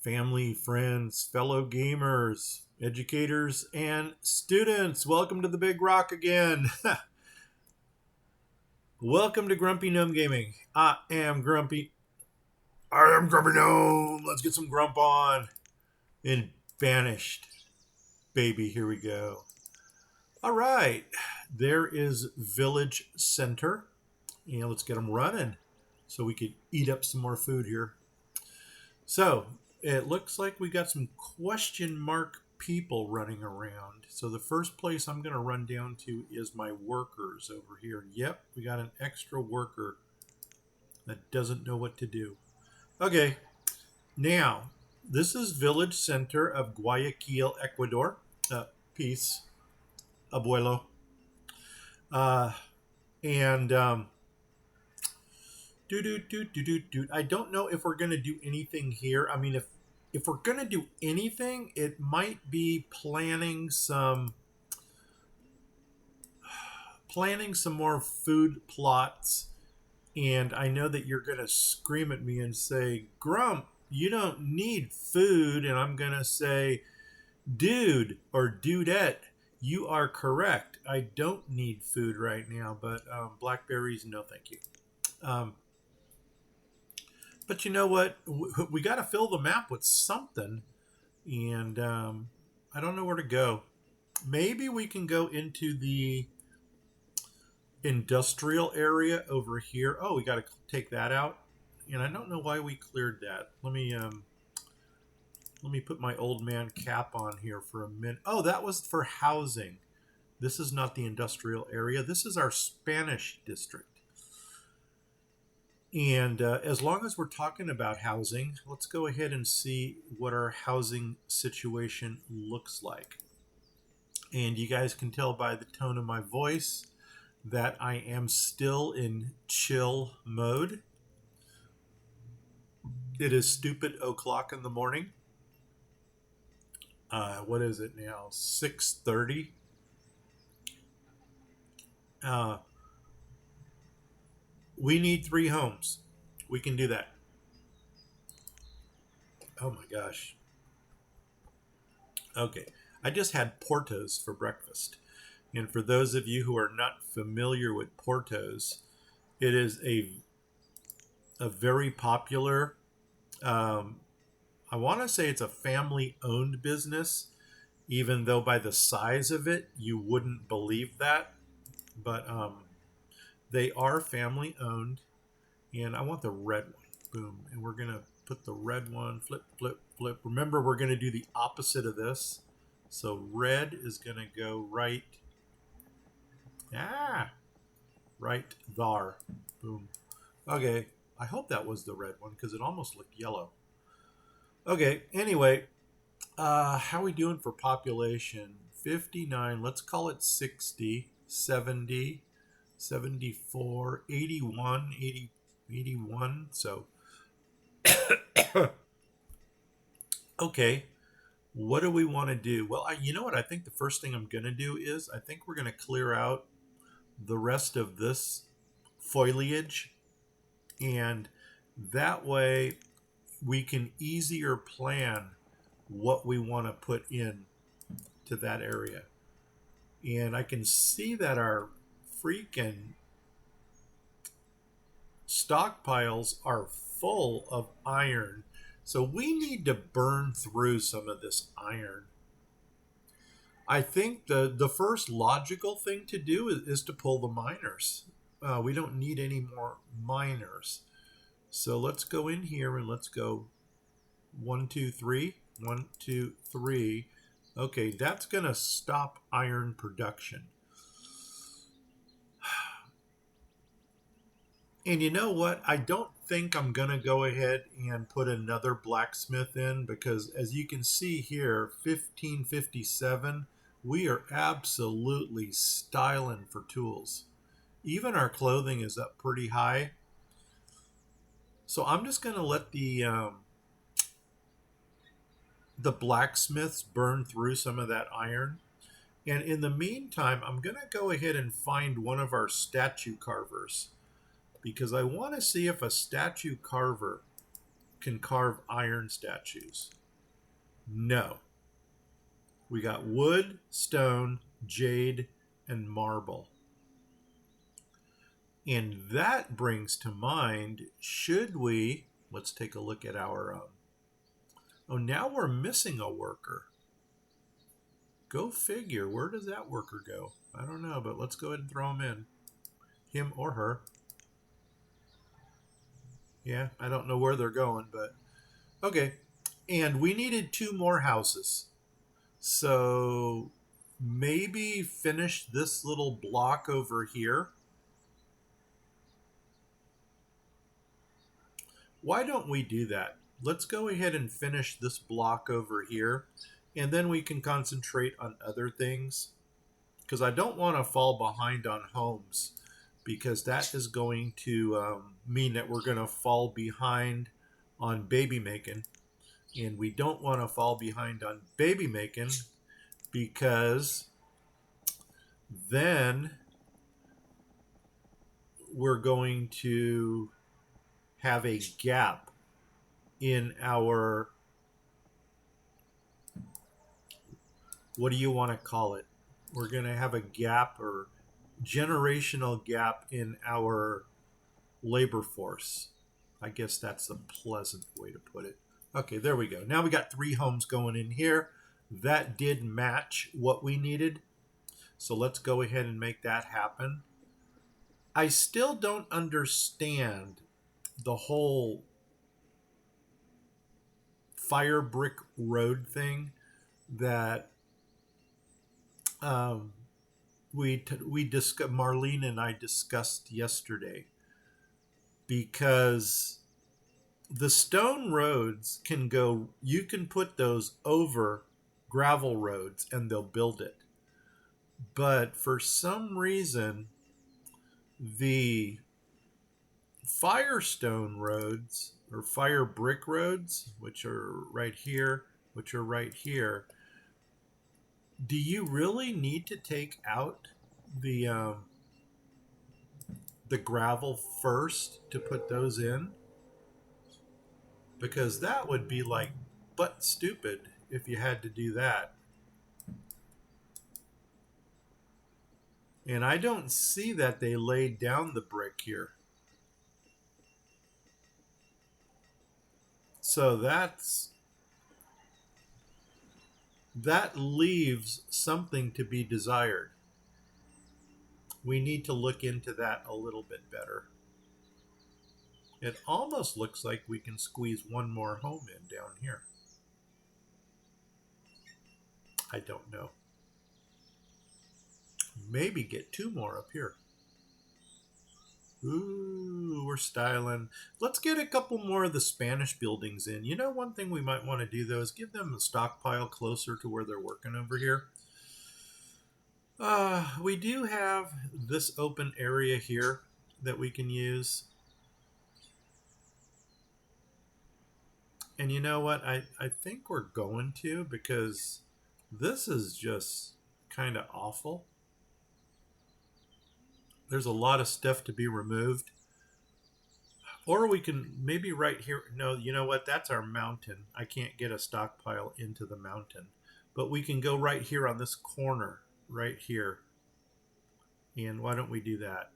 family, friends, fellow gamers, educators, and students. Welcome to the Big Rock again. Welcome to Grumpy Gnome Gaming. I am Grumpy. I am Grumpy Gnome. Let's get some grump on. And Banished. Baby, here we go. All right. There is Village Center. And let's get them running so we could eat up some more food here. So it looks like we got some question mark people running around. So the first place I'm going to run down to is my workers over here. Yep, we got an extra worker that doesn't know what to do. Okay, now this is village center of Guayaquil, Ecuador. Peace, Abuelo. Uh, and I don't know if we're going to do anything here. I mean, if we're going to do anything, it might be planning some more food plots. And I know that you're going to scream at me and say, Grump, you don't need food. And I'm going to say, dude or dudette, you are correct. I don't need food right now, but blackberries, no thank you. But you know what? We got to fill the map with something. And I don't know where to go. Maybe we can go into the industrial area over here. Oh, we got to take that out. And I don't know why we cleared that. Let me put my old man cap on here for a minute. Oh, that was for housing. This is not the industrial area. This is our Spanish district. And as long as we're talking about housing, let's go ahead and see what our housing situation looks like. And you guys can tell by the tone of my voice that I am still in chill mode. It is stupid o'clock in the morning. What is it now? 6:30. We need 3 homes. We can do that. Oh my gosh. Okay. I just had Portos for breakfast. And for those of you who are not familiar with Portos, it is a very popular, I want to say it's a family-owned business, even though by the size of it, you wouldn't believe that. But they are family-owned, and I want the red one. Boom. And we're going to put the red one, flip, flip, flip. Remember, we're going to do the opposite of this. So red is going to go right right there. Boom. Okay. I hope that was the red one because it almost looked yellow. Okay. Anyway, how are we doing for population? 59. Let's call it 60, 70, 74, 81, 80, 81. So, okay. What do we want to do? Well, you know what? I think the first thing I'm going to do is I think we're going to clear out the rest of this foliage, and that way we can easier plan what we want to put in to that area. And I can see that our freaking stockpiles are full of iron, so we need to burn through some of this iron. I think the first logical thing to do is to pull the miners. We don't need any more miners. So let's go in here and let's go 1, 2, 3. 1, 2, 3. Okay, that's going to stop iron production. And you know what? I don't think I'm going to go ahead and put another blacksmith in because as you can see here, 1557, we are absolutely styling for tools. Even our clothing is up pretty high. So I'm just going to let the blacksmiths burn through some of that iron. And in the meantime, I'm going to go ahead and find one of our statue carvers because I want to see if a statue carver can carve iron statues? No. We got wood, stone, jade, and marble. And that brings to mind, should we, let's take a look at our, oh, now we're missing a worker. Go figure, where does that worker go? I don't know, but let's go ahead and throw him in. Him or her. Yeah, I don't know where they're going, but okay. And we needed 2 more houses. So maybe finish this little block over here. Why don't we do that? Let's go ahead and finish this block over here, and then we can concentrate on other things, because I don't want to fall behind on homes, because that is going to mean that we're going to fall behind on baby making, and we don't want to fall behind on baby making, because then we're going to have a gap in our, what do you want to call it? We're going to have a gap or generational gap in our labor force. I guess that's a pleasant way to put it. Okay, there we go. Now we got 3 homes going in here. That did match what we needed. So let's go ahead and make that happen. I still don't understand the whole fire brick road thing that we discussed, Marlene and I discussed yesterday, because the stone roads can go, you can put those over gravel roads and they'll build it. But for some reason, the firestone roads or fire brick roads, which are right here, do you really need to take out the gravel first to put those in? Because that would be like butt stupid if you had to do that. And I don't see that they laid down the brick here. So that leaves something to be desired. We need to look into that a little bit better. It almost looks like we can squeeze 1 more home in down here. I don't know. Maybe get 2 more up here. Ooh, we're styling. Let's get a couple more of the Spanish buildings in. You know, one thing we might want to do, though, is give them a stockpile closer to where they're working over here. We do have this open area here that we can use. And you know what? I think we're going to, because this is just kind of awful. There's a lot of stuff to be removed. Or we can maybe right here. No, you know what? That's our mountain. I can't get a stockpile into the mountain. But we can go right here on this corner, right here. And why don't we do that?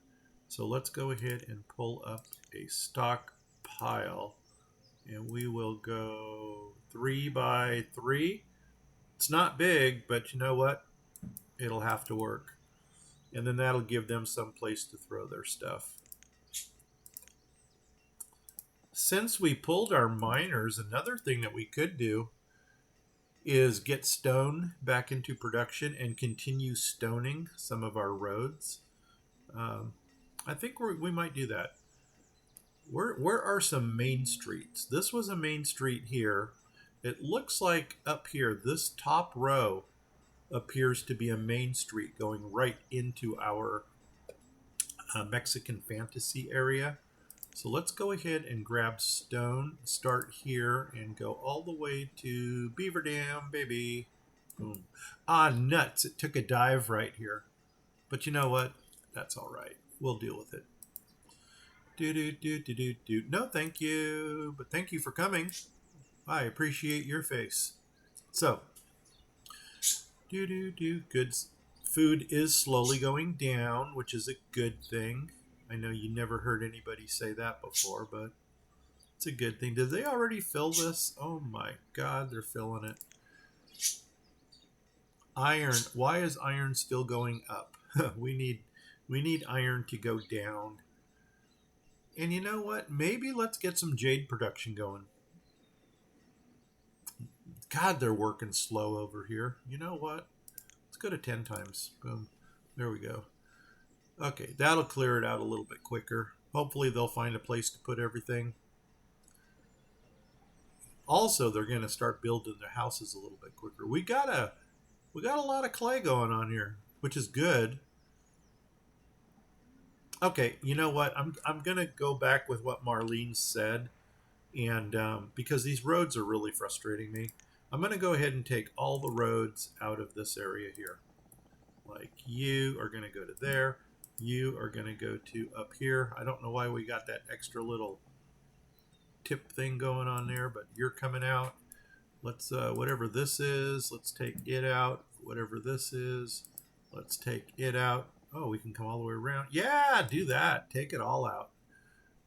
So let's go ahead and pull up a stockpile. And we will go 3 by 3. It's not big, but you know what? It'll have to work. And then that'll give them some place to throw their stuff. Since we pulled our miners, another thing that we could do is get stone back into production and continue stoning some of our roads. I think we might do that. Where are some main streets? This was a main street here. It looks like up here, this top row appears to be a main street going right into our Mexican fantasy area. So let's go ahead and grab stone, start here, and go all the way to Beaver Dam, baby. Boom. Ah, nuts. It took a dive right here. But you know what? That's all right. We'll deal with it. Do do do do do do. No, thank you, but thank you for coming. I appreciate your face. So, do do do. Good. Food is slowly going down, which is a good thing. I know you never heard anybody say that before, but it's a good thing. Did they already fill this? Oh my God, they're filling it. Iron. Why is iron still going up? we need iron to go down. And you know what? Maybe let's get some jade production going. God, they're working slow over here. You know what? Let's go to 10 times. Boom. There we go. Okay, that'll clear it out a little bit quicker. Hopefully they'll find a place to put everything. Also, they're going to start building their houses a little bit quicker. We got a lot of clay going on here, which is good. Okay, you know what? I'm going to go back with what Marlene said, and because these roads are really frustrating me, I'm going to go ahead and take all the roads out of this area here. Like you are going to go to there. You are going to go to up here. I don't know why we got that extra little tip thing going on there, but you're coming out. Let's, whatever this is, let's take it out. Whatever this is, let's take it out. Oh, we can come all the way around. Yeah, do that. Take it all out.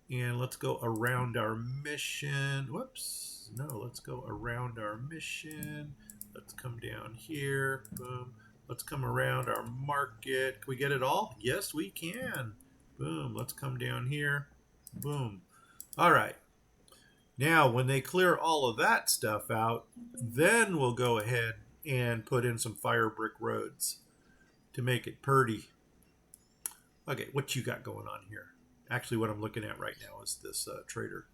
And let's go around our mission. Whoops. No, let's go around our mission. Let's come down here. Boom. Let's come around our market. Can we get it all? Yes, we can. Boom. Let's come down here. Boom. All right. Now, when they clear all of that stuff out, then we'll go ahead and put in some fire brick roads to make it purty. Okay, what you got going on here? Actually, what I'm looking at right now is this trader.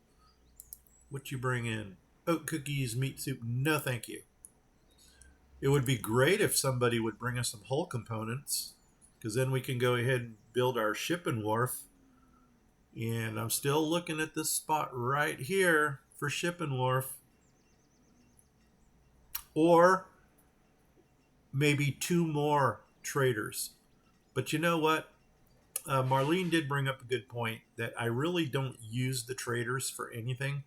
What you bring in? Oat cookies, meat soup. No, thank you. It would be great if somebody would bring us some hull components, because then we can go ahead and build our shipping wharf. And I'm still looking at this spot right here for shipping wharf. Or maybe 2 more traders. But you know what? Marlene did bring up a good point that I really don't use the traders for anything.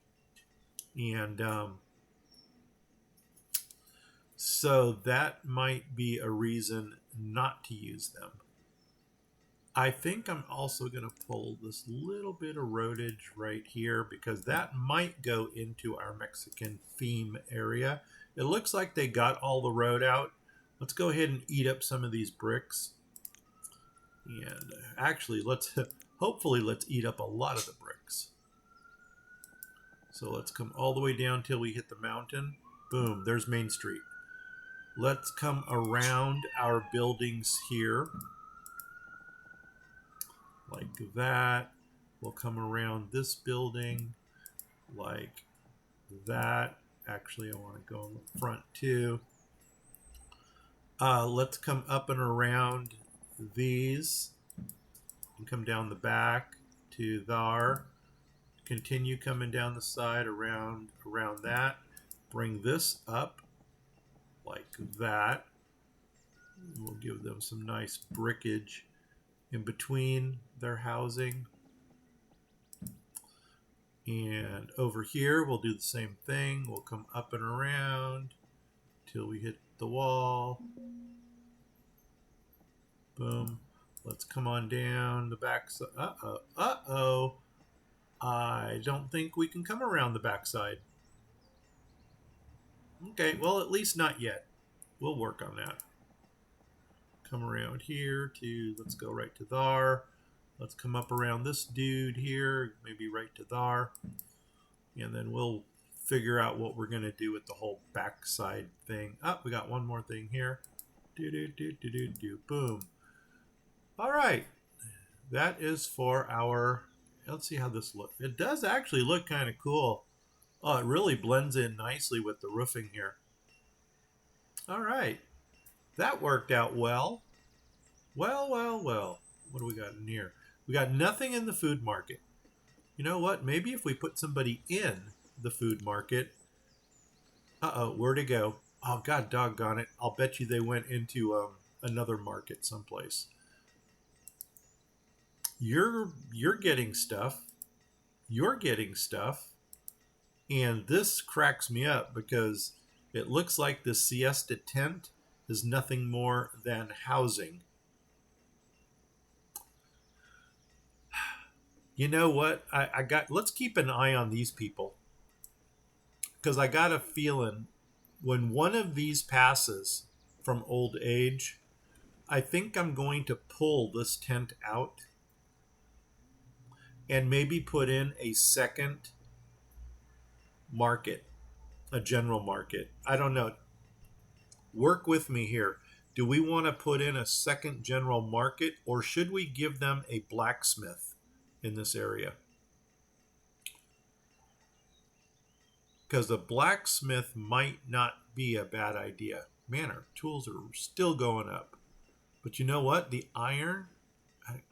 And so that might be a reason not to use them. I think I'm also going to pull this little bit of roadage right here because that might go into our Mexican theme area. It looks like they got all the road out. Let's go ahead and eat up some of these bricks. And actually, hopefully let's eat up a lot of the bricks. So let's come all the way down till we hit the mountain. Boom, there's Main Street. Let's come around our buildings here. Like that. We'll come around this building like that. Actually, I want to go in the front too. Let's come up and around these and come down the back to there. Continue coming down the side around that. Bring this up like that. We'll give them some nice brickage in between their housing. And over here, we'll do the same thing. We'll come up and around till we hit the wall. Boom. Let's come on down the back side. Uh-oh. I don't think we can come around the backside. Okay, well, at least not yet. We'll work on that. Come around here to, let's go right to there. Let's come up around this dude here, maybe right to there. And then we'll figure out what we're going to do with the whole backside thing. Oh, we got one more thing here. Boom. All right. That is for our, let's see how this looks. It does actually look kind of cool. Oh, it really blends in nicely with the roofing here. All right. That worked out well. Well. What do we got in here? We got nothing in the food market. You know what? Maybe if we put somebody in the food market. Uh-oh, where'd it go? Oh, God doggone it. I'll bet you they went into another market someplace. You're getting stuff. you're getting stuff. And this cracks me up because it looks like the siesta tent is nothing more than housing. You know what? I got. Let's keep an eye on these people because I got a feeling when one of these passes from old age, I think I'm going to pull this tent out and maybe put in a second market, a general market. I don't know. Work with me here. Do we want to put in a second general market or should we give them a blacksmith in this area? Because the blacksmith might not be a bad idea. Man, our tools are still going up. But you know what? The iron,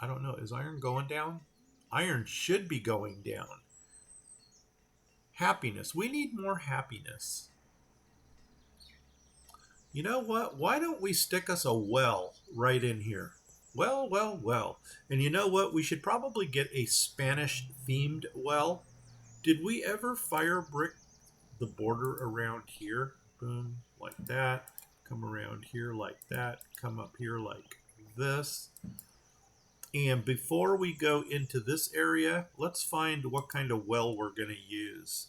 I don't know. Is iron going down? Iron should be going down. Happiness. We need more happiness. You know what? Why don't we stick us a well right in here? Well, well, well. And you know what? We should probably get a Spanish themed well. Did we ever fire brick the border around here? Boom, like that. Come around here like that. Come up here like this. And before we go into this area, let's find what kind of well we're going to use.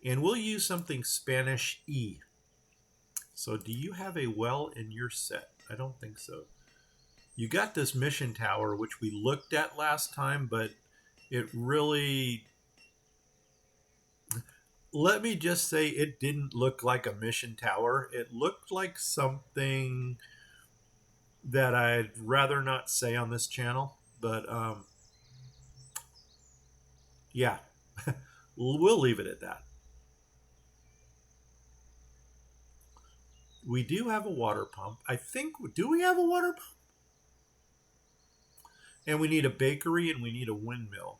And we'll use something Spanish E. So do you have a well in your set? I don't think so. You got this mission tower, which we looked at last time, but it really... Let me just say it didn't look like a mission tower. It looked like something that I'd rather not say on this channel. But, yeah, we'll leave it at that. We do have a water pump. I think, do we have a water pump? And we need a bakery and we need a windmill.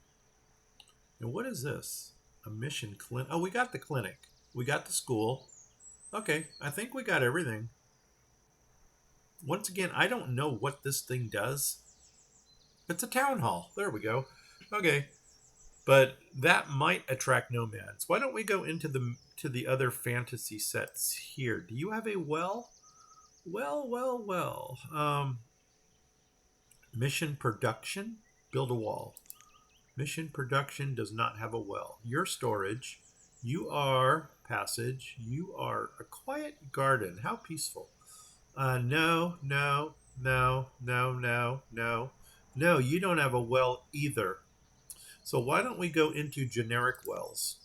And what is this? A mission clinic. Oh, we got the clinic. We got the school. Okay, I think we got everything. Once again, I don't know what this thing does. It's a town hall. There we go. Okay. But that might attract nomads. Why don't we go into the other fantasy sets here? Do you have a well? Well. Mission production? Build a wall. Mission production does not have a well. Your storage. You are passage. You are a quiet garden. How peaceful. No. No, you don't have a well either. So why don't we go into generic wells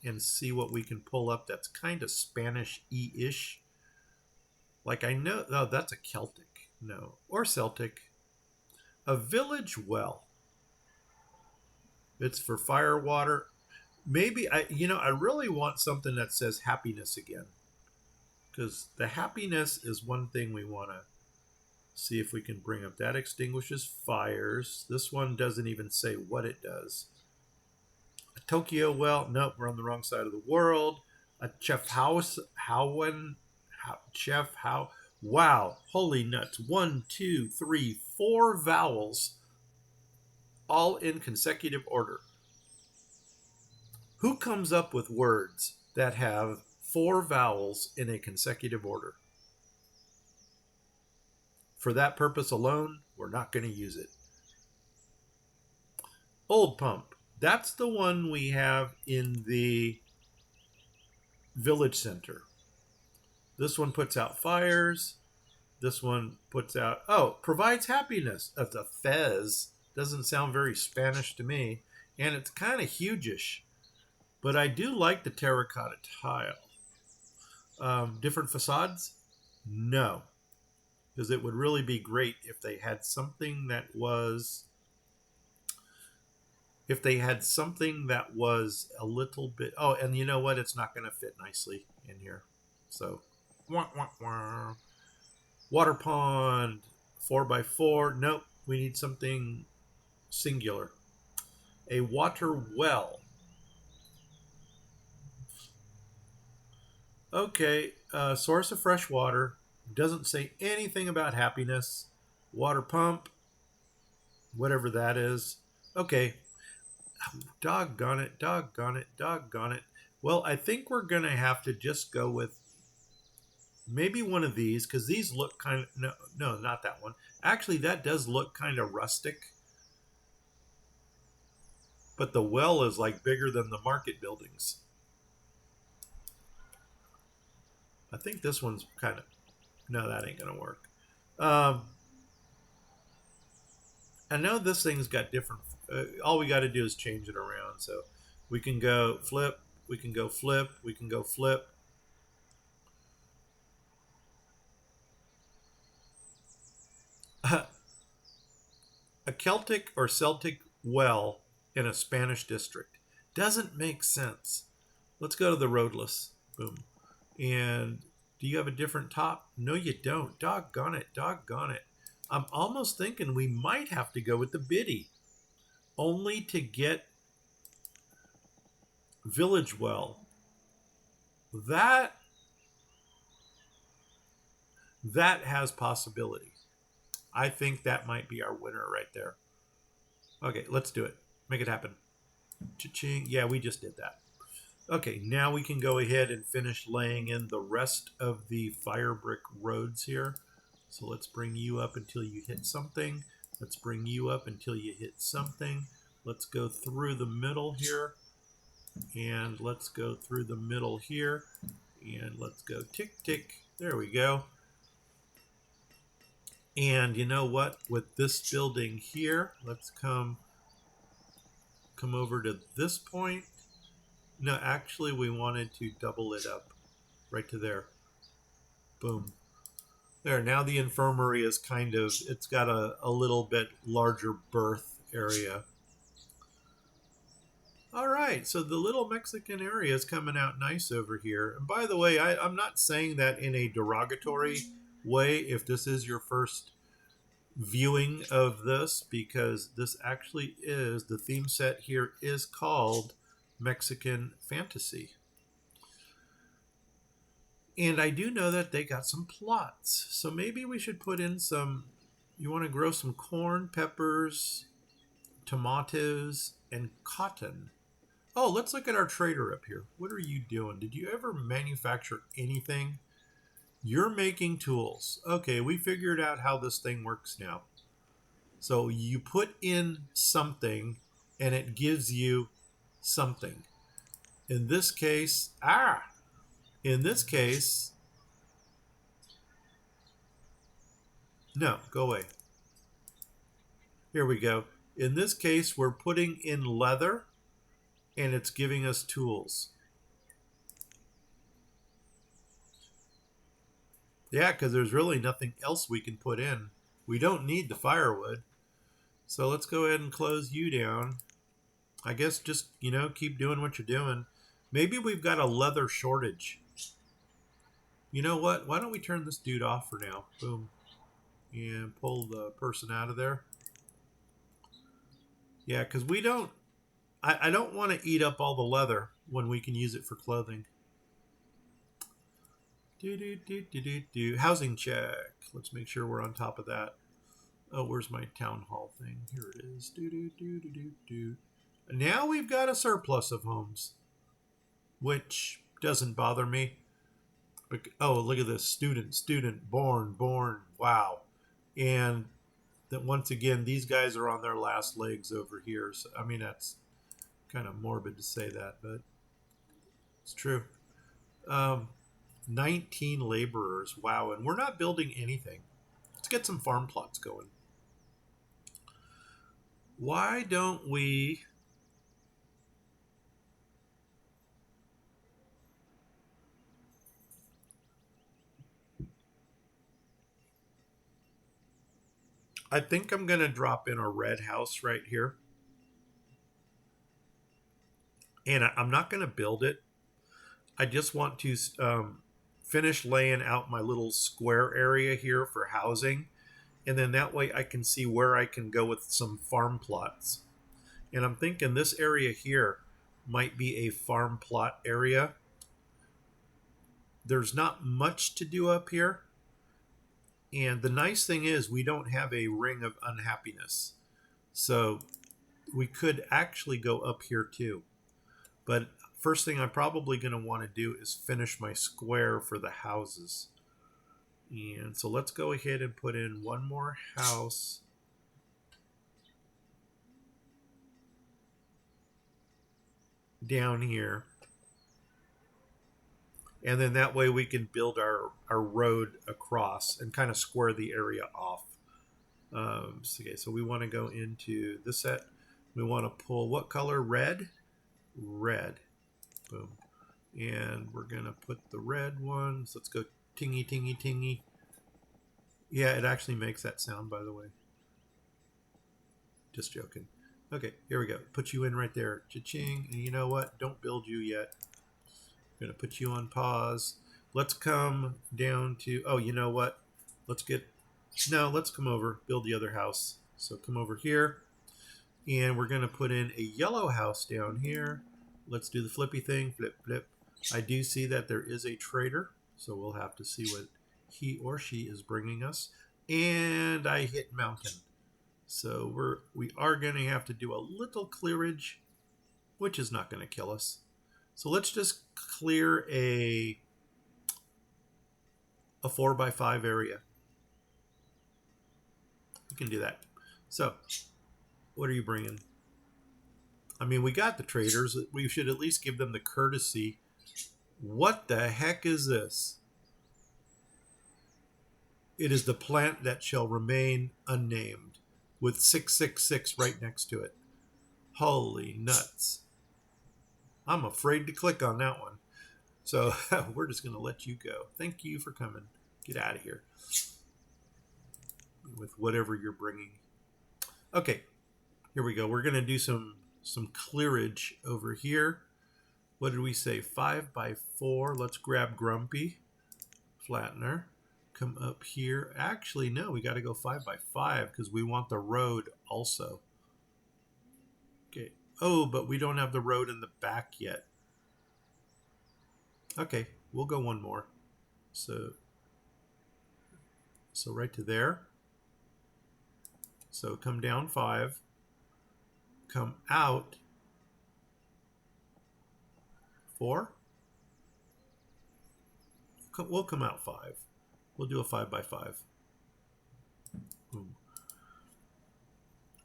and see what we can pull up that's kind of Spanish-y-ish. Like I know, oh, that's a Celtic. No, or Celtic. A village well. It's for fire water. Maybe, I really want something that says happiness again. Because the happiness is one thing we want to see if we can bring up. That extinguishes fires. This one doesn't even say what it does. A Tokyo well. Nope, we're on the wrong side of the world. A chef house. Wow, holy nuts. 1, 2, 3, 4 vowels, all in consecutive order. Who comes up with words that have 4 vowels in a consecutive order? For that purpose alone, we're not going to use it. Old pump. That's the one we have in the village center. This one puts out fires. This one puts out... Oh, provides happiness. That's a fez. Doesn't sound very Spanish to me. And it's kind of huge-ish. But I do like the terracotta tile. Different facades? No. Because it would really be great if they had something that was... If they had something that was a little bit... Oh, and you know what? It's not going to fit nicely in here. So... Water pond, 4x4. Nope, we need something singular. A water well. Okay, source of fresh water. Doesn't say anything about happiness. Water pump, whatever that is. Okay, Doggone it, doggone it, doggone it. Well, I think we're going to have to just go with maybe one of these, because these look kind of, no, not that one. Actually, that does look kind of rustic. But the well is like bigger than the market buildings. I think this one's kind of, no, that ain't going to work. I know this thing's got different, all we got to do is change it around. So we can go flip, we can go flip, we can go flip. A Celtic or Celtic well in a Spanish district doesn't make sense. Let's go to the roadless. Boom. And do you have a different top? No, you don't. Doggone it. Doggone it. I'm almost thinking we might have to go with the biddy, only to get village well. That has possibility. I think that might be our winner right there. Okay, let's do it. Make it happen. Cha-ching. Yeah, we just did that. Okay, now we can go ahead and finish laying in the rest of the fire brick roads here. So let's bring you up until you hit something. Let's bring you up until you hit something. Let's go through the middle here. And let's go through the middle here. And let's go tick, tick. There we go. And you know what? With this building here, let's come over to this point. No, actually, we wanted to double it up right to there. Boom. There, now the infirmary is kind of, it's got a little bit larger berth area. All right, so the little Mexican area is coming out nice over here. And by the way, I'm not saying that in a derogatory way if this is your first viewing of this, because this actually is, the theme set here is called Mexican Fantasy. And I do know that they got some plots. So maybe we should put in some, you want to grow some corn, peppers, tomatoes, and cotton. Oh, let's look at our trader up here. What are you doing? Did you ever manufacture anything? You're making tools. Okay, we figured out how this thing works now. So you put in something and it gives you something. In this case, no, go away. Here we go. In this case, we're putting in leather and it's giving us tools. Yeah, because there's really nothing else we can put in. We don't need the firewood. So let's go ahead and close you down. I guess just, keep doing what you're doing. Maybe we've got a leather shortage. You know what? Why don't we turn this dude off for now? Boom. And pull the person out of there. Yeah, because we don't... I don't want to eat up all the leather when we can use it for clothing. Housing check. Let's make sure we're on top of that. Oh, where's my town hall thing? Here it is. Now we've got a surplus of homes, which doesn't bother me. But, oh, look at this. Student, born. Wow. And that once again, these guys are on their last legs over here. So, I mean, that's kind of morbid to say that, but it's true. 19 laborers. Wow. And we're not building anything. Let's get some farm plots going. Why don't we... I think I'm going to drop in a red house right here. And I'm not going to build it. I just want to finish laying out my little square area here for housing. And then that way I can see where I can go with some farm plots. And I'm thinking this area here might be a farm plot area. There's not much to do up here. And the nice thing is we don't have a ring of unhappiness. So we could actually go up here too. But first thing I'm probably going to want to do is finish my square for the houses. And so let's go ahead and put in one more house. Down here. And then that way we can build our road across and kind of square the area off. So we want to go into this set. We want to pull what color? Red? Red. Boom. And we're going to put the red ones. Let's go tingy, tingy, tingy. Yeah, it actually makes that sound, by the way. Just joking. Okay, here we go. Put you in right there. Cha-ching. And you know what? Don't build you yet. I'm going to put you on pause. Let's come down to... Oh, you know what? Let's come over. Build the other house. So come over here. And we're going to put in a yellow house down here. Let's do the flippy thing. Flip, flip. I do see that there is a trader. So we'll have to see what he or she is bringing us. And I hit mountain. So we are going to have to do a little clearage, which is not going to kill us. So let's just clear a 4x5 area. We can do that. So what are you bringing? I mean, we got the traders. We should at least give them the courtesy. What the heck is this? It is the plant that shall remain unnamed, with 666 right next to it. Holy nuts. I'm afraid to click on that one. So we're just going to let you go. Thank you for coming. Get out of here with whatever you're bringing. Okay, here we go. We're going to do some clearage over here. What did we say? 5x4. Let's grab Grumpy. Flattener. Come up here. Actually, no, we got to go 5x5 because we want the road also. Okay. Oh, but we don't have the road in the back yet. Okay, we'll go one more. So right to there. So come down 5. Come out 4. We'll come out 5. We'll do a 5x5. Boom.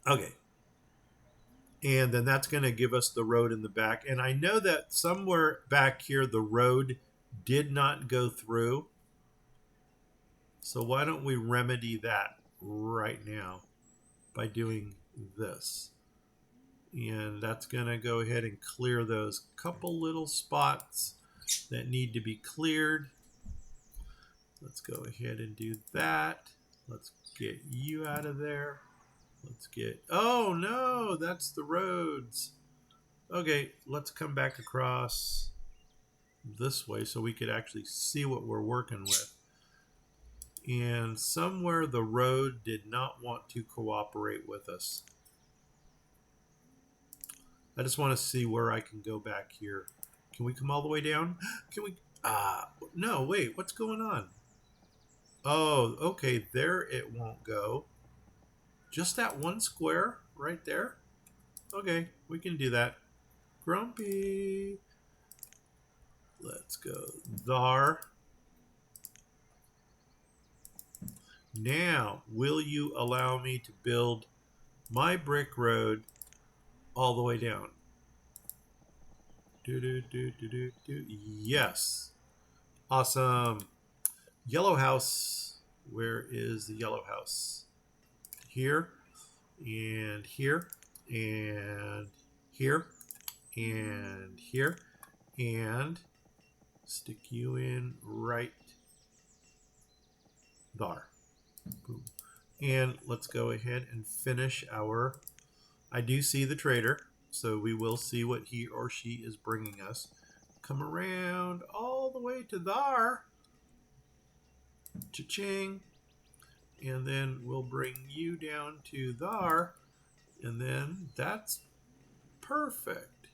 Okay. And then that's going to give us the road in the back. And I know that somewhere back here the road did not go through. So why don't we remedy that right now by doing this? And that's going to go ahead and clear those couple little spots that need to be cleared. Let's go ahead and do that. Let's get you out of there. Let's get... Oh, no, that's the roads. Okay, let's come back across this way so we could actually see what we're working with. And somewhere the road did not want to cooperate with us. I just want to see where I can go back here. Can we come all the way down? Can we... no, wait, what's going on? Oh, okay, there it won't go. Just that one square right there? Okay, we can do that. Grumpy. Let's go there. Now, will you allow me to build my brick road all the way down? Yes. Awesome. Yellow house. Where is the yellow house? Here and here and here and here, and stick you in right there. Boom. And let's go ahead and finish our... I do see the trader, so we will see what he or she is bringing us. Come around all the way to there. Cha-ching. And then we'll bring you down to there. And then that's perfect.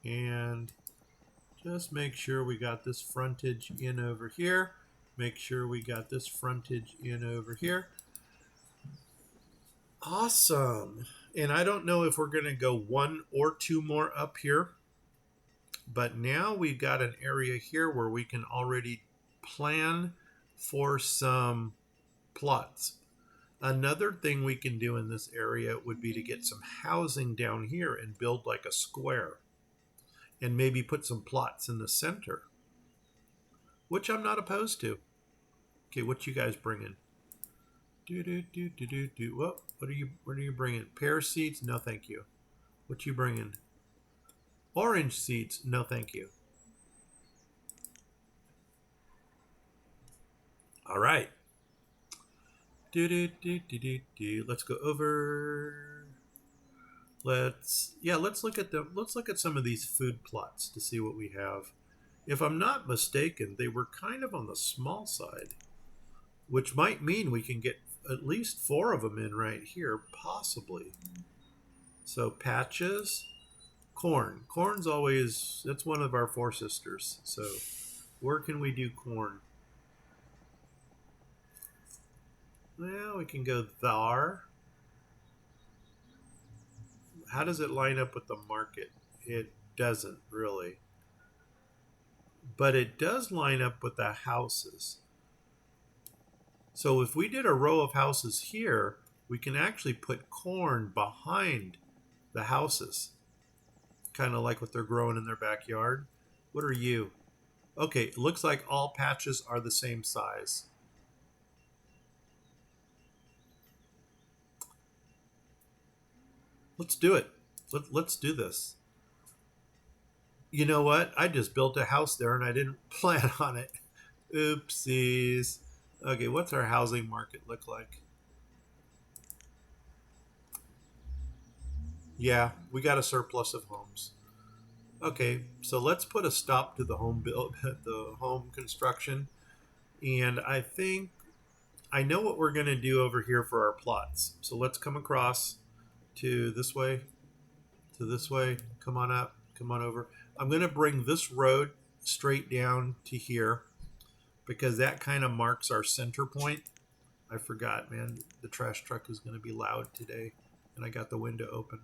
And just make sure we got this frontage in over here. Make sure we got this frontage in over here. Awesome. And I don't know if we're going to go one or two more up here, but now we've got an area here where we can already plan for some plots. Another thing we can do in this area would be to get some housing down here and build like a square and maybe put some plots in the center, which I'm not opposed to. Okay, what you guys bringing? What are you bringing? Pear seeds? No, thank you. What you bringing? Orange seeds? No, thank you. All right. Let's go over. Let's look at them. Let's look at some of these food plots to see what we have. If I'm not mistaken, they were kind of on the small side, which might mean we can get at least 4 of them in right here, possibly. So patches, corn. Corn's always, that's one of our 4 sisters. So where can we do corn? Well, we can go there. How does it line up with the market? It doesn't really. But it does line up with the houses. So if we did a row of houses here, we can actually put corn behind the houses. Kind of like what they're growing in their backyard. What are you? Okay, it looks like all patches are the same size. Let's do it. Let's do this. You know what? I just built a house there and I didn't plan on it. Oopsies. Okay, what's our housing market look like? Yeah, we got a surplus of homes. Okay, so let's put a stop to the home build, the home construction. And I think I know what we're going to do over here for our plots. So let's come across to this way, Come on up, come on over. I'm going to bring this road straight down to here because that kind of marks our center point. I forgot, man. The trash truck is going to be loud today, and I got the window open.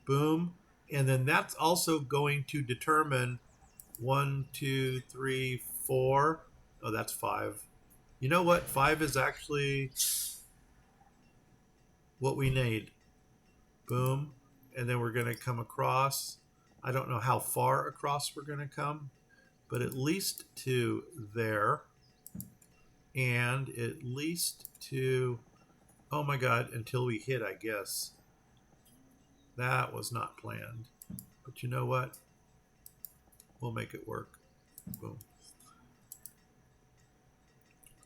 Boom. And then that's also going to determine 1, 2, 3, 4. Oh, that's 5. You know what? 5 is actually what we need. Boom. And then we're going to come across. I don't know how far across we're going to come, but at least to there. And at least to, oh my God, until we hit, I guess. That was not planned. But you know what? We'll make it work. Boom.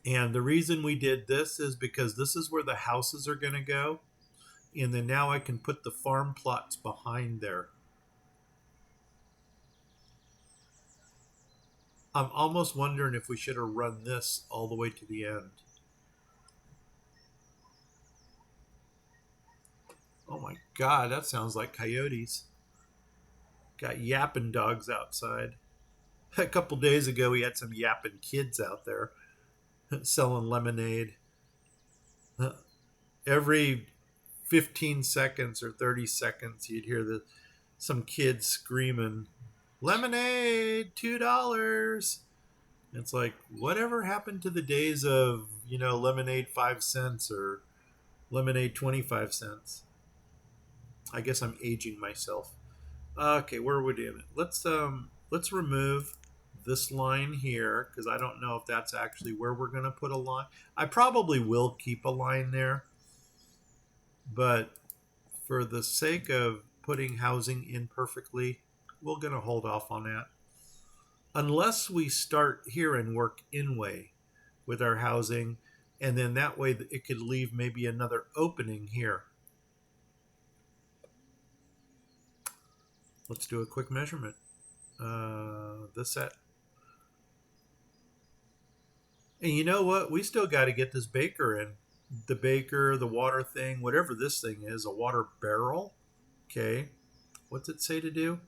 And the reason we did this is because this is where the houses are going to go. And then now I can put the farm plots behind there. I'm almost wondering if we should have run this all the way to the end. Oh my God, that sounds like coyotes. Got yapping dogs outside. A couple days ago, we had some yapping kids out there selling lemonade. Every 15 seconds or 30 seconds, you'd hear some kids screaming, lemonade, $2. It's like, whatever happened to the days of, lemonade 5 cents or lemonade 25 cents? I guess I'm aging myself. Okay, where are we doing it? Let's remove this line here because I don't know if that's actually where we're going to put a line. I probably will keep a line there, but for the sake of putting housing in perfectly, we're going to hold off on that. Unless we start here and work in way with our housing, and then that way it could leave maybe another opening here. Let's do a quick measurement. Set. And you know what? We still got to get this baker in. The baker, the water thing, whatever this thing is, a water barrel. Okay. What's it say to do?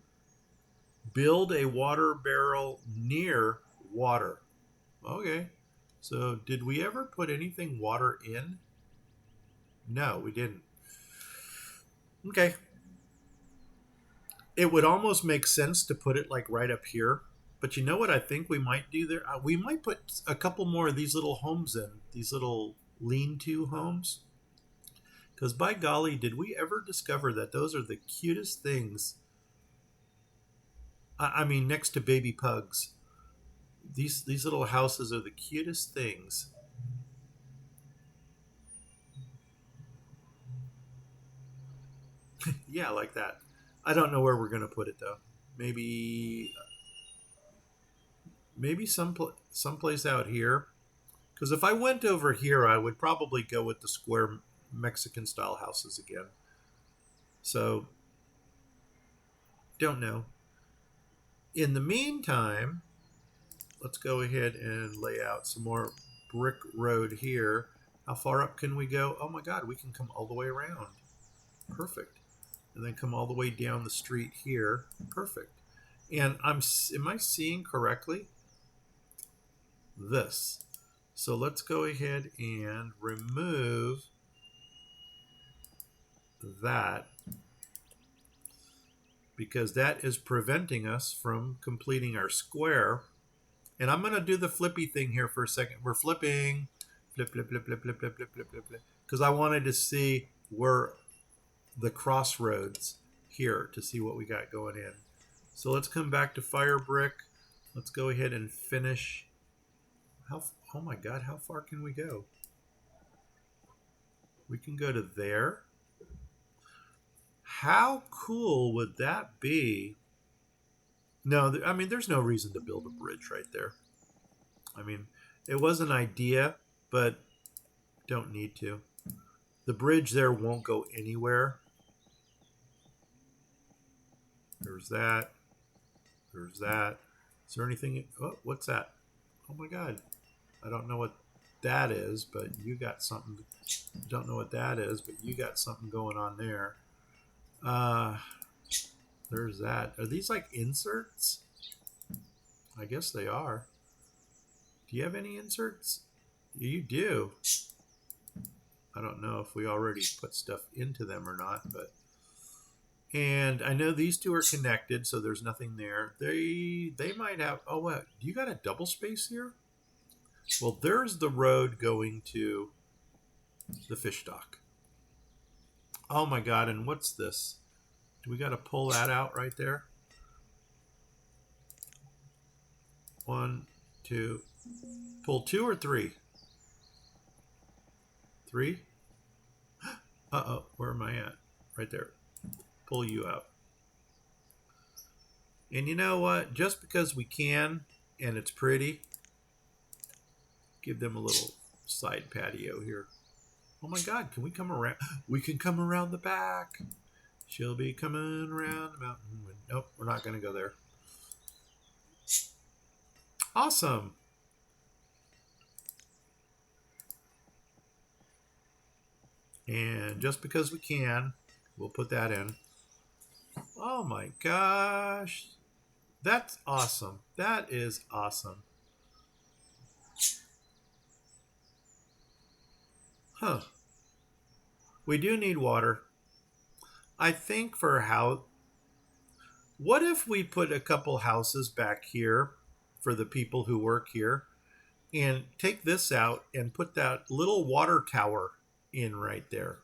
Build a water barrel near water. Okay. So did we ever put anything water in? No, we didn't. Okay. It would almost make sense to put it like right up here. But you know what I think we might do there? We might put a couple more of these little homes in, these little lean-to homes. Because by golly, did we ever discover that those are the cutest things? I mean, next to baby pugs, these little houses are the cutest things. Yeah, like that. I don't know where we're gonna put it though. Maybe maybe someplace out here. Because if I went over here, I would probably go with the square Mexican style houses again. So don't know. In the meantime, let's go ahead and lay out some more brick road here. How far up can we go? Oh my God, we can come all the way around. Perfect. And then come all the way down the street here. Perfect. And am I seeing correctly? This. So let's go ahead and remove that because that is preventing us from completing our square. And I'm going to do the flippy thing here for a second. We're flipping. Flip, flip, flip, flip, flip, flip, flip, flip, flip, flip. Because I wanted to see where the crossroads here to see what we got going in. So let's come back to fire brick. Let's go ahead and finish. Oh my God, how far can we go? We can go to there. How cool would that be? No, I mean, there's no reason to build a bridge right there. I mean, it was an idea, but don't need to. The bridge there won't go anywhere. There's that. There's that. Is there anything? Oh, what's that? Oh my God. I don't know what that is, but you got something. Don't know what that is, but you got something going on there. There's that. Are these like inserts? I guess they are. Do you have any inserts? You do. I don't know if we already put stuff into them or not, but and I know these two are connected, so there's nothing there. They might have. Oh, what? You got a double space here? Well, there's the road going to the fish dock. Oh my God! And what's this? Do we got to pull that out right there? One, two. Pull two or three? Three? Uh-oh, where am I at? Right there. Pull you out. And you know what? Just because we can and it's pretty, give them a little side patio here. Oh my God, can we come around? We can come around the back. She'll be coming around the mountain. Nope, we're not going to go there. Awesome. And just because we can, we'll put that in. Oh my gosh. That's awesome. That is awesome. Huh. We do need water. I think for how. What if we put a couple houses back here for the people who work here and take this out and put that little water tower in right there?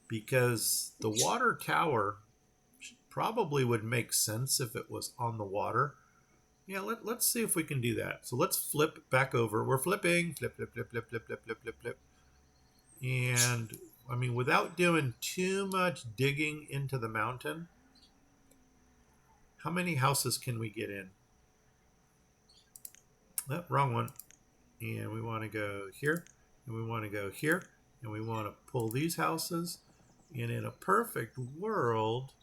Because the water tower probably would make sense if it was on the water. Yeah, let's see if we can do that. So let's flip back over. We're flipping. Flip, flip, flip, flip, flip, flip, flip, flip, flip. And, I mean, without doing too much digging into the mountain, how many houses can we get in? Oh, wrong one. And we want to go here. And we want to go here. And we want to pull these houses. And in a perfect world,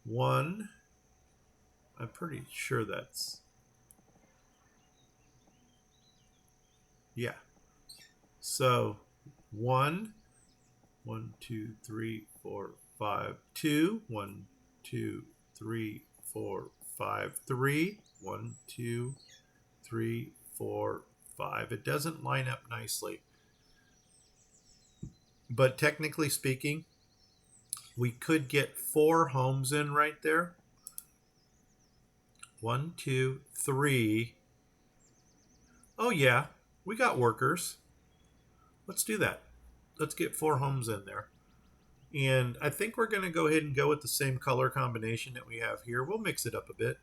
one, I'm pretty sure that's, yeah. So 1, 1, 2, 3, 4, 5, 2, 1, 2, 3, 4, 5, 3, 1, 2, 3, 4, 5. It doesn't line up nicely. But technically speaking, We could get 4 homes in right there. 1, 2, 3. Oh yeah, we got workers. Let's do that. Let's get 4 homes in there. And I think we're going to go ahead and go with the same color combination that we have here. We'll mix it up a bit.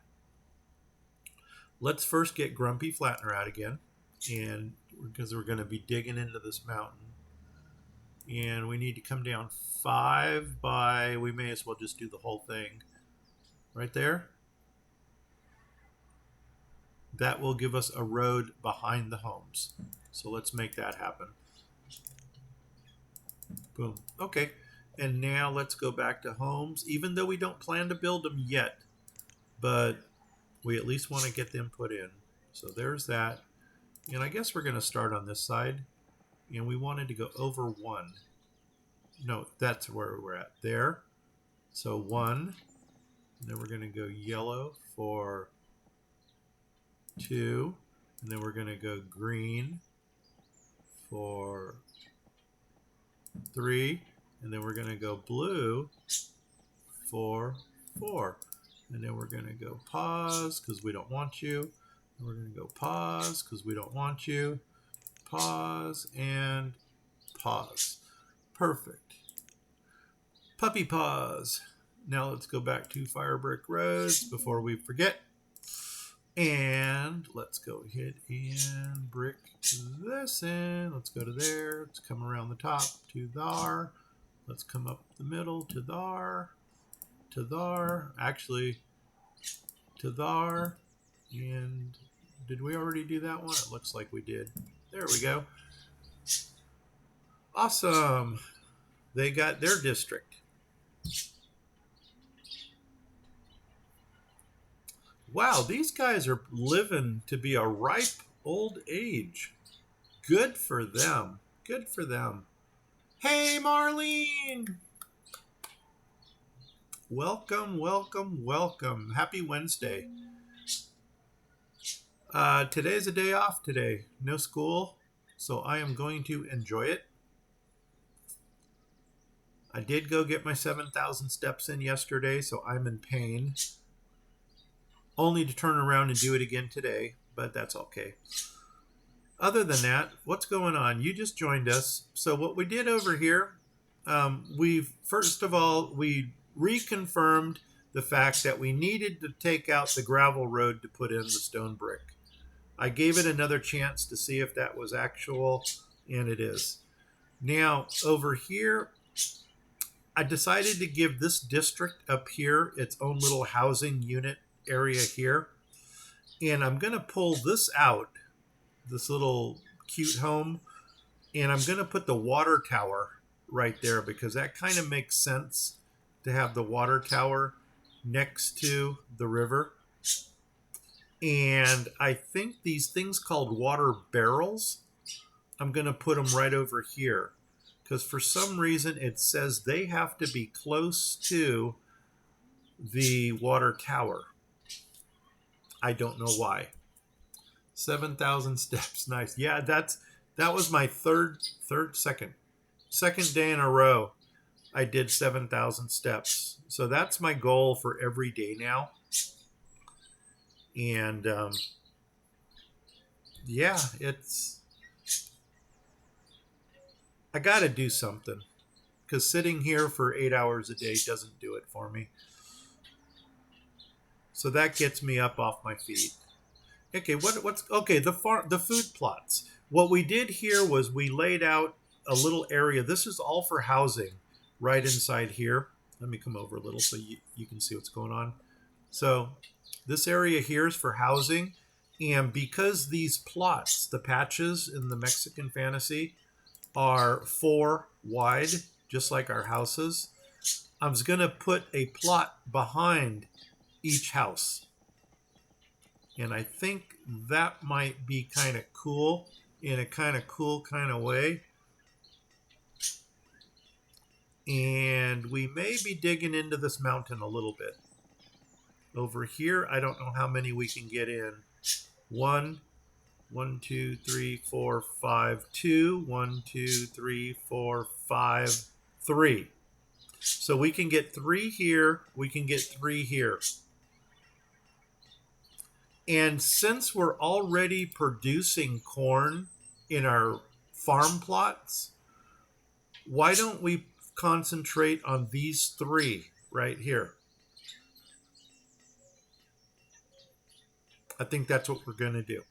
Let's first get Grumpy Flattener out again. And because we're going to be digging into this mountain. And we need to come down 5 by, we may as well just do the whole thing. Right there. That will give us a road behind the homes. So let's make that happen. Boom. Okay. And now let's go back to homes, even though we don't plan to build them yet. But we at least want to get them put in. So there's that. And I guess we're going to start on this side. And we wanted to go over 1. No, that's where we're at. There. So 1. And then we're going to go yellow for 2. And then we're going to go green for 3. And then we're going to go blue for 4. And then we're going to go pause because we don't want you. And we're going to go pause because we don't want you. Pause and pause. Perfect. Puppy pause. Now let's go back to Fire Brick Roads before we forget. And let's go ahead and brick this in. Let's go to there. Let's come around the top to there. Let's come up the middle to there. To there. Actually, to there. And did we already do that one? It looks like we did. There we go. Awesome. They got their district. Wow, these guys are living to be a ripe old age. Good for them. Good for them. Hey, Marlene. Welcome, welcome, welcome. Happy Wednesday. Today's a day off today. No school, so I am going to enjoy it. I did go get my 7,000 steps in yesterday, so I'm in pain. Only to turn around and do it again today, but that's okay. Other than that, what's going on? You just joined us. So what we did over here, first of all, we reconfirmed the fact that we needed to take out the gravel road to put in the stone brick. I gave it another chance to see if that was actual, and it is. Now, over here, I decided to give this district up here its own little housing unit area here. And I'm going to pull this out, this little cute home, and I'm going to put the water tower right there because that kind of makes sense to have the water tower next to the river. And I think these things called water barrels, I'm going to put them right over here because for some reason it says they have to be close to the water tower. I don't know why. 7,000 steps. Nice. Yeah, that was my second day in a row I did 7,000 steps. So that's my goal for every day now. And yeah, I got to do something because sitting here for 8 hours a day doesn't do it for me. So that gets me up off my feet. Okay, the food plots. What we did here was we laid out a little area. This is all for housing right inside here. Let me come over a little so you can see what's going on. So this area here is for housing. And because these plots, the patches in the Mexican Fantasy, are 4 wide, just like our houses, I was going to put a plot behind each house. And I think that might be kind of cool in a kind of cool kind of way. And we may be digging into this mountain a little bit. Over here, I don't know how many we can get in. 1, 2, 3, 4, 5, 2, 1, 2, 3, 4, 5, 3. So we can get 3 here. We can get 3 here. And since we're already producing corn in our farm plots, why don't we concentrate on these 3 right here? I think that's what we're going to do.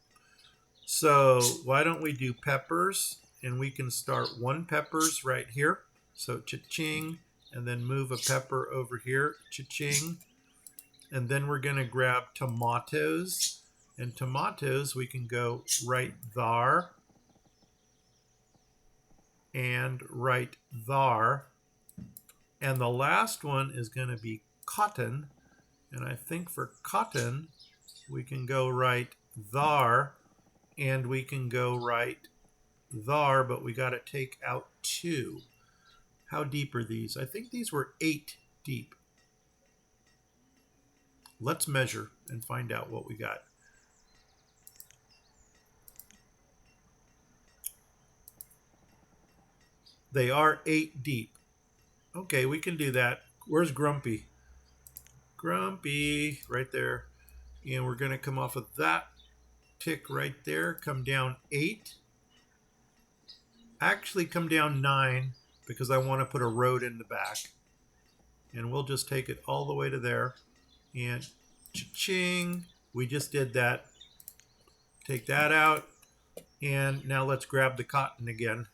So why don't we do peppers, and we can start 1 peppers right here. So cha-ching, and then move a pepper over here, cha-ching. And then we're going to grab tomatoes. And tomatoes, we can go right there and right there. And the last one is going to be cotton. And I think for cotton, we can go right there. And we can go right there, but we got to take out 2. How deep are these? I think these were 8 deep. Let's measure and find out what we got. They are 8 deep. Okay, we can do that. Where's Grumpy? Grumpy, right there. And we're going to come off of that tick right there, come down 8. Actually come down 9 because I want to put a road in the back. And we'll just take it all the way to there. And cha-ching, we just did that. Take that out. And now let's grab the cotton again.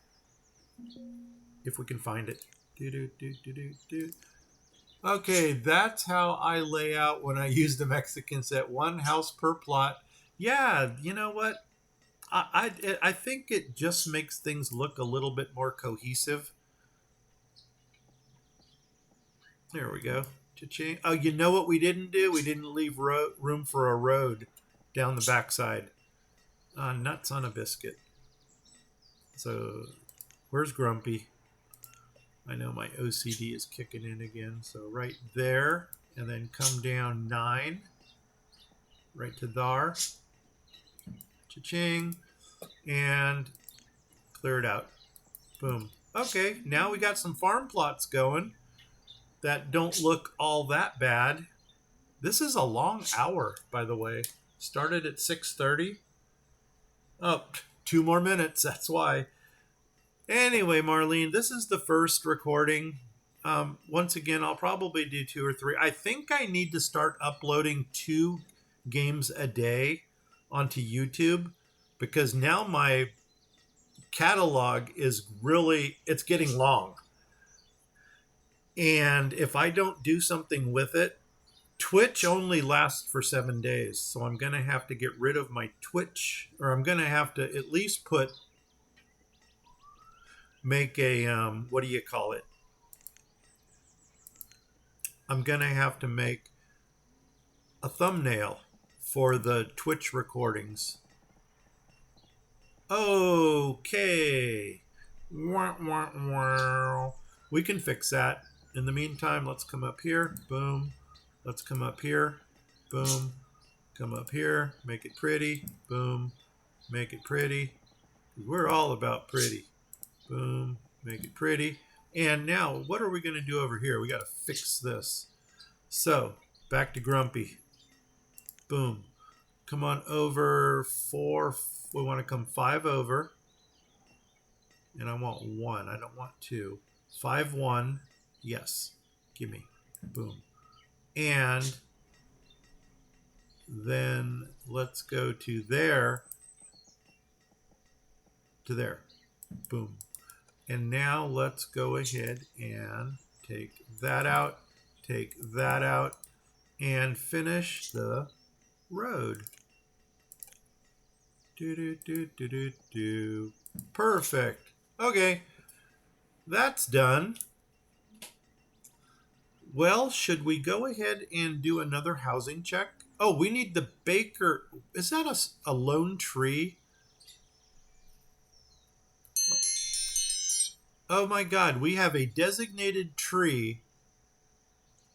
If we can find it. Okay, that's how I lay out when I use the Mexican set. 1 house per plot. Yeah, you know what? I think it just makes things look a little bit more cohesive. There we go. Cha-ching. Oh, you know what we didn't do? We didn't leave room for a road down the backside. Nuts on a biscuit. So, where's Grumpy? I know my OCD is kicking in again. So right there, and then come down 9. Right to there. Cha-ching. And clear it out. Boom. Okay, now we got some farm plots going that don't look all that bad. This is a long hour, by the way. Started at 6:30. Oh, 2 more minutes, that's why. Anyway, Marlene, this is the first recording. Once again, I'll probably do 2 or 3. I think I need to start uploading 2 games a day onto YouTube because now my catalog is really, it's getting long. And if I don't do something with it, Twitch only lasts for 7 days. So I'm going to have to get rid of my Twitch, or I'm going to have to at least make a, what do you call it? I'm going to have to make a thumbnail for the Twitch recordings. Okay. Wah, wah, wah. We can fix that. In the meantime, let's come up here. Boom. Let's come up here. Boom. Come up here. Make it pretty. Boom. Make it pretty. We're all about pretty. Boom. Make it pretty. And now, what are we going to do over here? We got to fix this. So, back to Grumpy. Boom. Come on over 4. We want to come 5 over. And I want 1. I don't want 2. 5, 1. Yes. Give me. Boom. And then let's go to there. To there. Boom. And now let's go ahead and take that out. Take that out. And finish the road. Do. Perfect. Okay. That's done. Well, should we go ahead and do another housing check? Oh, we need the baker. Is that a lone tree? Oh my God, we have a designated tree.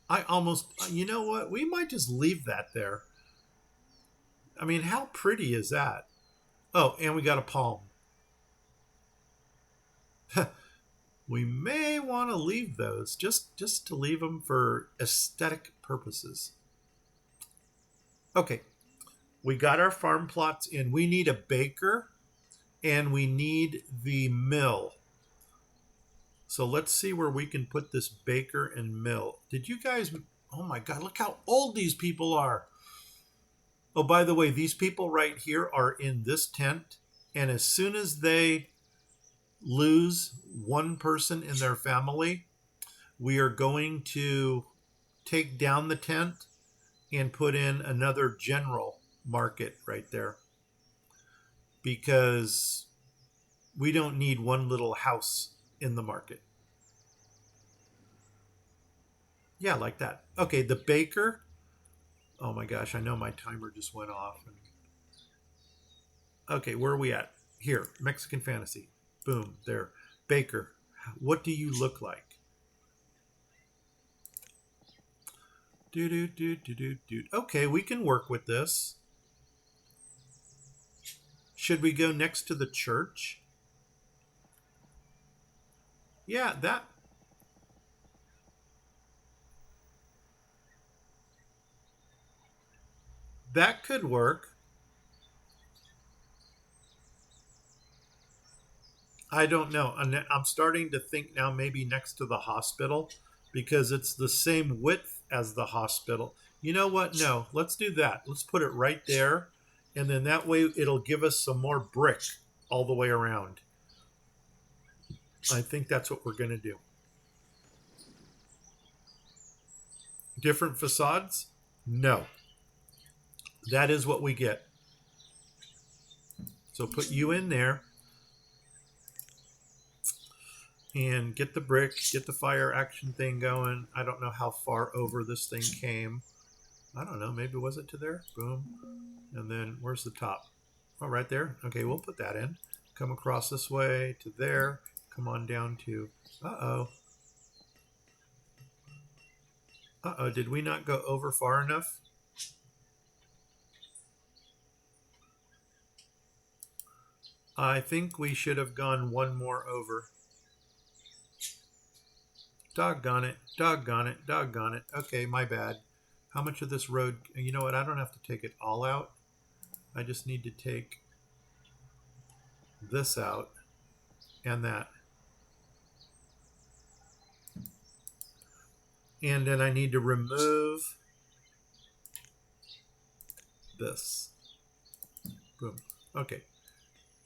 I almost, you know what? We might just leave that there. I mean, how pretty is that? Oh, and we got a palm. We may want to leave those, just to leave them for aesthetic purposes. Okay, we got our farm plots in. We need a baker and we need the mill. So let's see where we can put this baker and mill. Did you guys, oh my God, look how old these people are. Oh, by the way, these people right here are in this tent. And as soon as they lose one person in their family, we are going to take down the tent and put in another general market right there, because we don't need one little house in the market. Yeah, like that. Okay, the baker. Oh my gosh, I know my timer just went off. Okay, where are we at? Here, Mexican Fantasy. Boom, there. Baker, what do you look like? Okay, we can work with this. Should we go next to the church? Yeah, that could work. I don't know. I'm starting to think now maybe next to the hospital, because it's the same width as the hospital. You know what? No, let's do that. Let's put it right there. And then that way it'll give us some more brick all the way around. I think that's what we're going to do. Different facades? No. That is what we get. So put you in there. And get the brick, get the fire action thing going. I don't know how far over this thing came. I don't know. Maybe was it to there? Boom. And then where's the top? Oh, right there. Okay, we'll put that in. Come across this way to there. Come on down to... Uh-oh. Uh-oh, did we not go over far enough? I think we should have gone one more over. Doggone it, doggone it, doggone it. Okay, my bad. How much of this road... You know what? I don't have to take it all out. I just need to take this out and that. And then I need to remove this. Boom. Okay.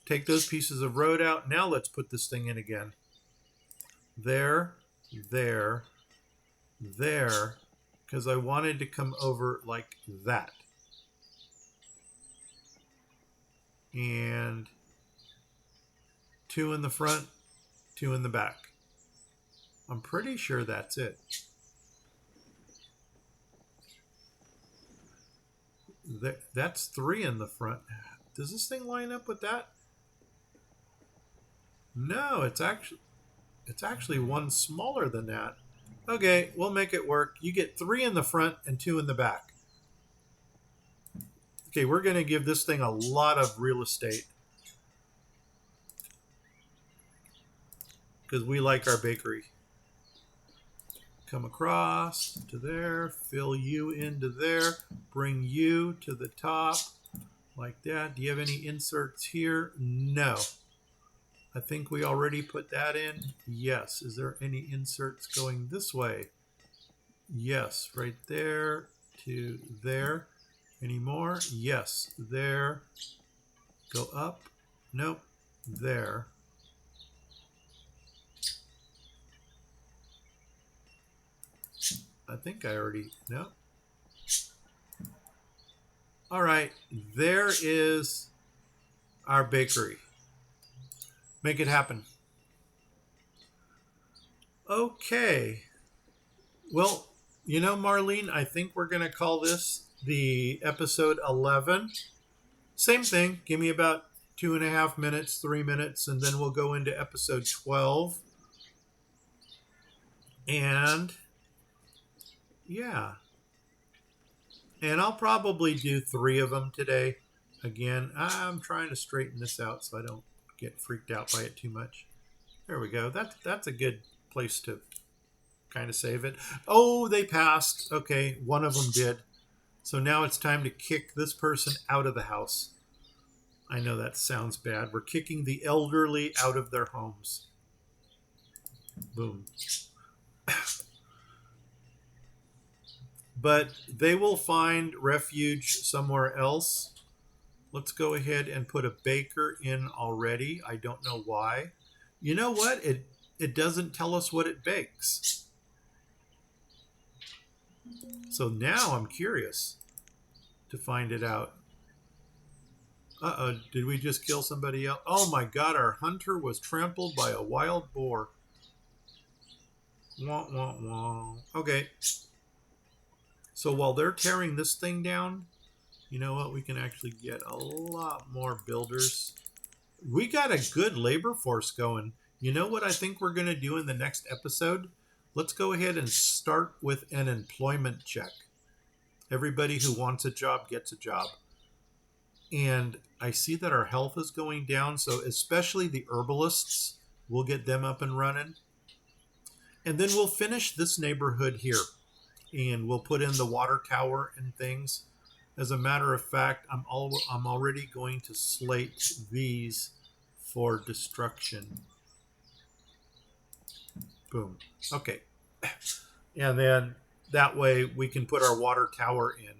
Take those pieces of road out. Now let's put this thing in again. There, there, there. Because I wanted to come over like that. And 2 in the front, 2 in the back. I'm pretty sure that's it. That's 3 in the front. Does this thing line up with that? No, it's actually one smaller than that. Okay, we'll make it work. You get 3 in the front and 2 in the back. Okay, we're going to give this thing a lot of real estate, because we like our bakery. Come across to there, fill you into there, bring you to the top, like that. Do you have any inserts here? No. I think we already put that in. Yes. Is there any inserts going this way? Yes, right there to there. Any more? Yes, there. Go up. Nope. There. I think I already... No. All right. There is our bakery. Make it happen. Okay. Well, you know, Marlene, I think we're going to call this the episode 11. Same thing. Give me about 2.5 minutes, 3 minutes, and then we'll go into episode 12. And yeah. And I'll probably do 3 of them today. Again, I'm trying to straighten this out so I don't get freaked out by it too much. There we go. That's a good place to kind of save it. Oh, they passed. Okay, one of them did. So now it's time to kick this person out of the house. I know that sounds bad. We're kicking the elderly out of their homes. Boom. But they will find refuge somewhere else. Let's go ahead and put a baker in already. I don't know why. You know what? It doesn't tell us what it bakes. So now I'm curious to find it out. Uh-oh, did we just kill somebody else? Oh my god, our hunter was trampled by a wild boar. Wah, wah, wah. Okay. So while they're tearing this thing down, you know what? We can actually get a lot more builders. We got a good labor force going. You know what I think we're going to do in the next episode? Let's go ahead and start with an employment check. Everybody who wants a job gets a job. And I see that our health is going down, so especially the herbalists, we'll get them up and running. And then we'll finish this neighborhood here, and we'll put in the water tower and things. As a matter of fact, I'm already going to slate these for destruction. Boom. Okay. And then that way we can put our water tower in.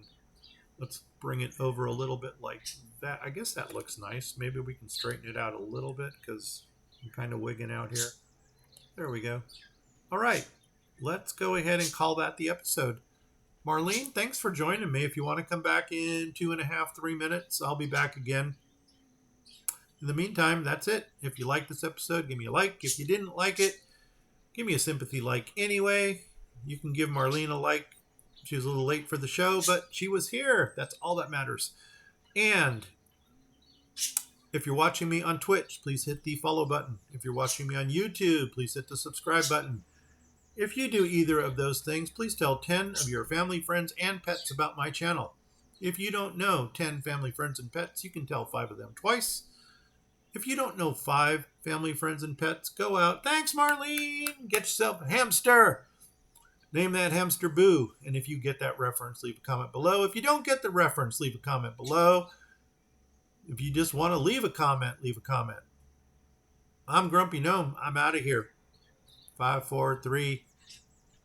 Let's bring it over a little bit like that. I guess that looks nice. Maybe we can straighten it out a little bit because I'm kind of wigging out here. There we go. All right. Let's go ahead and call that the episode. Marlene, thanks for joining me. If you want to come back in 2.5, 3 minutes, I'll be back again. In the meantime, that's it. If you liked this episode, give me a like. If you didn't like it, give me a sympathy like anyway. You can give Marlene a like. She was a little late for the show, but she was here. That's all that matters. And if you're watching me on Twitch, please hit the follow button. If you're watching me on YouTube, please hit the subscribe button. If you do either of those things, please tell 10 of your family, friends, and pets about my channel. If you don't know 10 family, friends, and pets, you can tell 5 of them twice. If you don't know 5 family, friends, and pets, go out. Thanks, Marlene. Get yourself a hamster. Name that hamster Boo. And if you get that reference, leave a comment below. If you don't get the reference, leave a comment below. If you just want to leave a comment, leave a comment. I'm Grumpy Gnome. I'm out of here. 5, 4, 3,